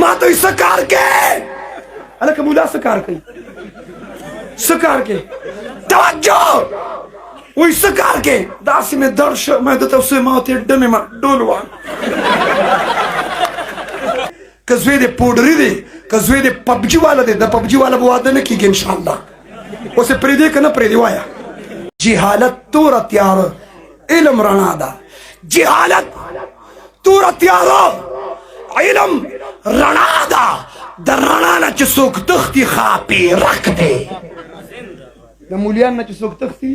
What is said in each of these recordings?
ما ته سکار کې الکه مولا سکار کوي سکار کې توجه وای سکار کې داسې مې درش مې د تاسو ما ته ډمه ما ډول وان کزوی دې پودری دی کزوی دې پبجی والا دی د پبجی والا به واده نه کیږي ان شاء الله اوس پرې دې کنه پرې دی وایا جهالت تور تیار علم رڼا ده جهالت تور تیار علم رڼا ده د رڼا نه چې څوک تختی خاپي رک دی د مولیان نه چې څوک تختی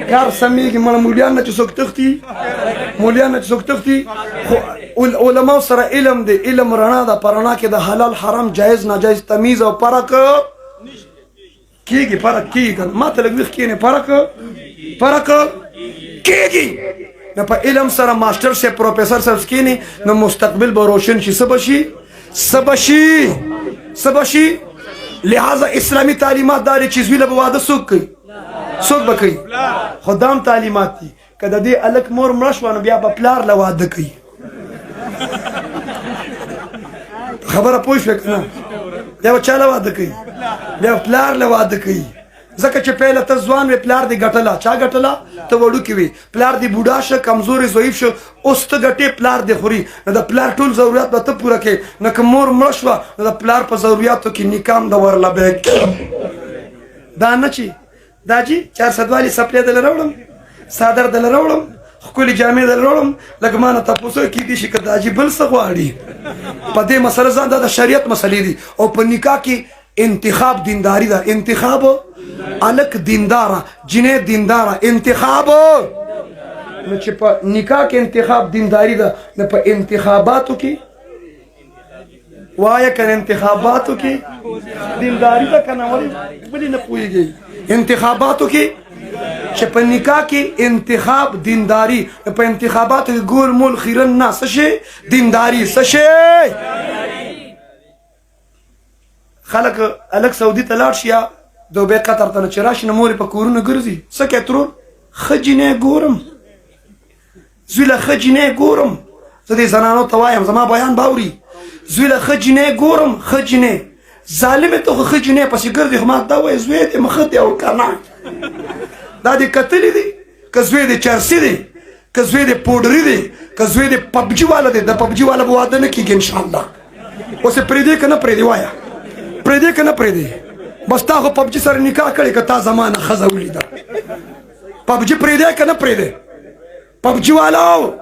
کار سمېږي مړه مولیان نه چې څوک تختی مولیان نه چې څوک تختی علماء سره علم دی علم رڼا ده په رڼا کې د حلال حرام جایز ناجایز تمیز او فرق کیږي فرق کیږي ما ته لږ وخت کېنه فرق کیږي نو په علم سره ماستر سے پروفیسر صاحب کېنه نو مستقبل به روشن شي سبشي لہذا اسلامی تعلیمات داري چې زوی له واده څوک کوي څوک به کوي خدام تعلیمات دي که د دې الک مور مړه شوه نو بیا به پلار له واده کوي خبره پوه شوې که نه بیا به چا له واده کوي بیا پلار له واده کوي ځکه چې پهله ته ځوان وې پلار دې ګټله چا ګټله ته وړوکې وې پلار دې بوډا شه کمزورې ضعیف شه اوس ته ګټې پلار دې خوري نو د پلار ټول ضرورت به ته پوره کوې نو که مور مړه شوه نو د پلار په ضرورتو کې نکام د ورله بیا دا نه چې دا جي 400 والی سپلی دله راوړم صادر دله راوړم ښکلې جامې دله راوړم لږ ما نه تپوسه کېدی شي که دا جي بل څه غواړي په دې مسله ځان دا د شریعت مسلې دي او په نکاح کې انتخاب دینداری ده انتخاب الک دینداره جنې دینداره انتخاب نو چې په نکاح کې انتخاب دینداری ده نو په انتخاباتو کې وایه کنه انتخاباتو کې دینداری ده کنه ولې نه پوهېږئ انتخاباتو کې چې په نکاح کې انتخاب دینداری په انتخاباتو کې ګول مول خیرن نه څه شی دینداری څه شی خلک الک سعودي ته لاړ شي یا دوبۍ قطر ته نه چې راشي نو مورې په کورونه ګرځي څه کوې ترور ښه جینۍ ګورم زوی له ښه جینۍ ګورم زه دې زنانو ته وایم زما بیان به اوري زوی له ښه جینۍ ګورم ښه جینۍ ظالمې ته خو ښه جینۍ پسې ګرځي خو ما دا وایي زوی دې مخه دی او که نه دا دې کتلي دي که زوی دې چرسي دی که زوی دې پوډري دی که زوی دې پبجي والا دی د پبجي والا به واده نه کېږي انشاءالله اوس یې پرېږدې که نه پرېږدې وایه پرېږدې که نه پرېږدې بس تا خو پبجي سره نکاح کړې که تا زمانه ښځه ولیده پبجي پرېږدې که نه پرېږدې پبجي والو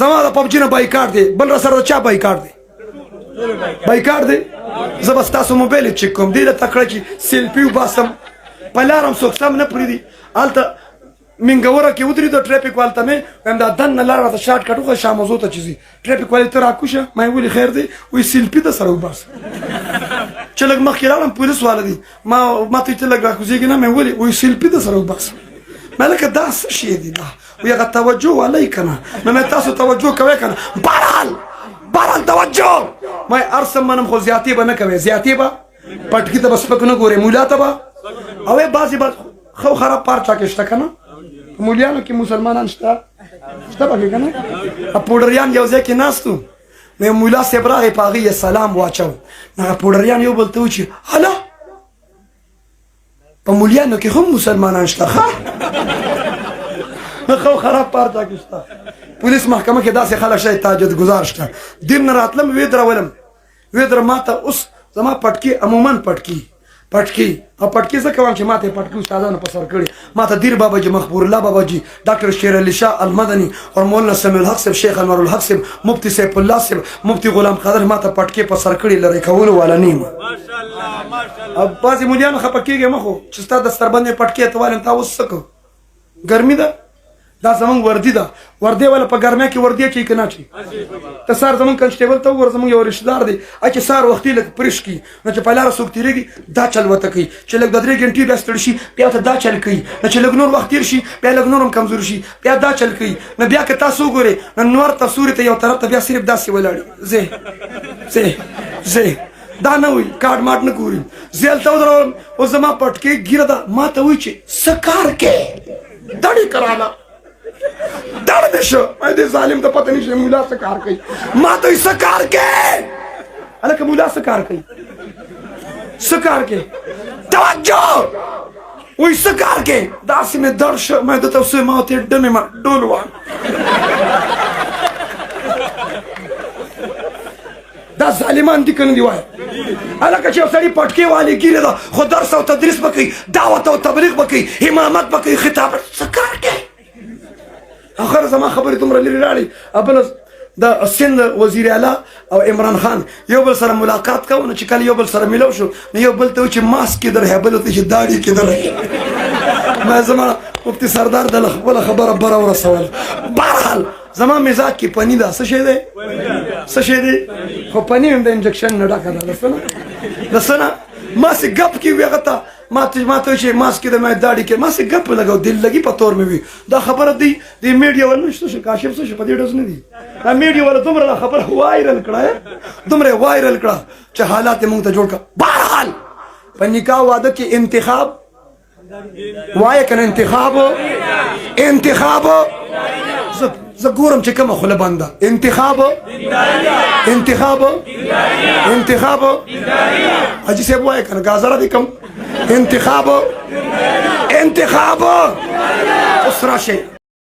زما د پبجي نه بایکاټ دی بل را سره د چا بایکاټ دی بایکاټ دی زه به ستاسو موبایل یې چک کوم دې له تکړه چې سیلفي وباسم په لار هم څوک سم نه پرېږدي هلته منګوره کې ودرېده ټریفک والو ته مې وایم دا دننه لاره راته شارټ کټ وښه شاه موضوع ته چې ځي ټریفک والې ته راکوشه ما یې ولې خیر دی وایي سیلفي ده سره وباسه چې لږ مخکې راغلم پولیس والا دي ما ته ته لږ راکوزېږي نه مې ولې وایي سیلفي ده سره وباسه ما لکه دا څه شی دی دا وایي هغه توجه والی که نه مې تاسو توجه کوئ که نه بهرحال توجه ما هر څه منم خو زیاتې به نه کوې زیاتې به پټکي ته به سپک نه ګورې مولا ته به او بعضې به ښه خراب پار چا کې شته که نه په مولیانو کې مسلمانان شته پکې که نه پوډریان یو ځای کې ناست وو نو یو مولا صاحب راغی په هغې یې سلام واچو نو هغه پوډریان یو بل ته وچي هله په مولیانو کې هم مسلمانان شته ښه ښه خراب پار چا کې شته پولیس محکمه کې داسې خلک شته تاجد گزار شته دین نه راتلم ویې درولم ویې در ما ته اوس زما پټکي عموما پټکي او پټکي زه کوم چې ما ته پټکي استادانو په سر کړي ما ته دیر بابا جي مخبور الله بابا جي ډاکټر شیر علي شاه المدني اور مولانا سمیع الحق صاحب شیخ انور الحق صاحب مفتی سیف الله صاحب مفتی غلام قادر ما ته پټکي په سر کړي لري کولو والا نیم ماشاءالله اب بعضې مولیانو خفه کېږي مخو چې ستا دستر باندې پټکي ته وایم تا اوس څه کوو ګرمي ده دا زمونږ وردي ده وردی والا په ګرمۍ کې وردی اچوي که نه اچوي ته سهار زمونږ کنسټیبل ته وګوره زمونږ یو رشتهدار دی چې سهار وختي لږ پرش کړي نو چې په لاره څوک تېرېږي دا چل ورته کوي چې لږ د 3 ګنټې بیا ستړي شي بیا ورته دا چل کوي نو چې لږ نور وخت تېر شي بیا لږ نور هم کمزور شي بیا دا چل کوي نو بیا که تاسو وګورئ نو نور ته سوري ته یو طرف ته بیا صرف داسې ولاړي زه دا نه وایي کاټ ماټ نه ګوري زه هلته ودرولم اوس زما پټکۍ ګیره ده ما ته وایي چې څه کار کې دړې کراله دړ دې شو دې ظالم ته پته نشي مولا څه کار کوي ما ته څه کار کې هلکه مولا څه کار کوي څه کار کوي توجه وایي څه کار کوي داسې مې درد شو ما درته وسوی ما ورته ډمې ما ډول وان دا ظالمان دي که نه دي وایه هلکه چې یو سړي پټکې والي ګیرې ده خو درس او تدریس به کوي دعوت او تبلیغ به کوي امامت به کوي خطابت څه کار کوي اخر زما خبرې دومره لرې لاړې بله د سند وزیر اعلی او عمران خان یو بل سره ملاقات کوو نو چې کله یو بل سره میلاو شو نو یو بل ته و چې ماسک کېدل ہے بل ته چې داړي کېدل ما زما مفتي سردار د خپله خبره بره ورسول بهرحال زما مزاج کې پني ده څه شی دی څه شی دی خو پني هم د انجکشن نه ډکه ده د څه نه ماسې ګپ کې وي هغه ته ما ته چې ماسک د ما داړي کې ماسې ګپ لګاو دل لګي په تور مې وي دا خبره دی د میډیا ول نشته شو کاشف څه شو په دې ډز نه دي دا میډیا ول دومره خبره وایرل کړه دومره وایرل کړه چې حالات موږ ته جوړ کړه بهرحال په نکاح واده کې انتخاب وایه کنه انتخاب زه ګورم چې کومه خوله بنده انتخاب حاجي صاحب وایه کنه ګازره دې کم انتخاب اوس راشئ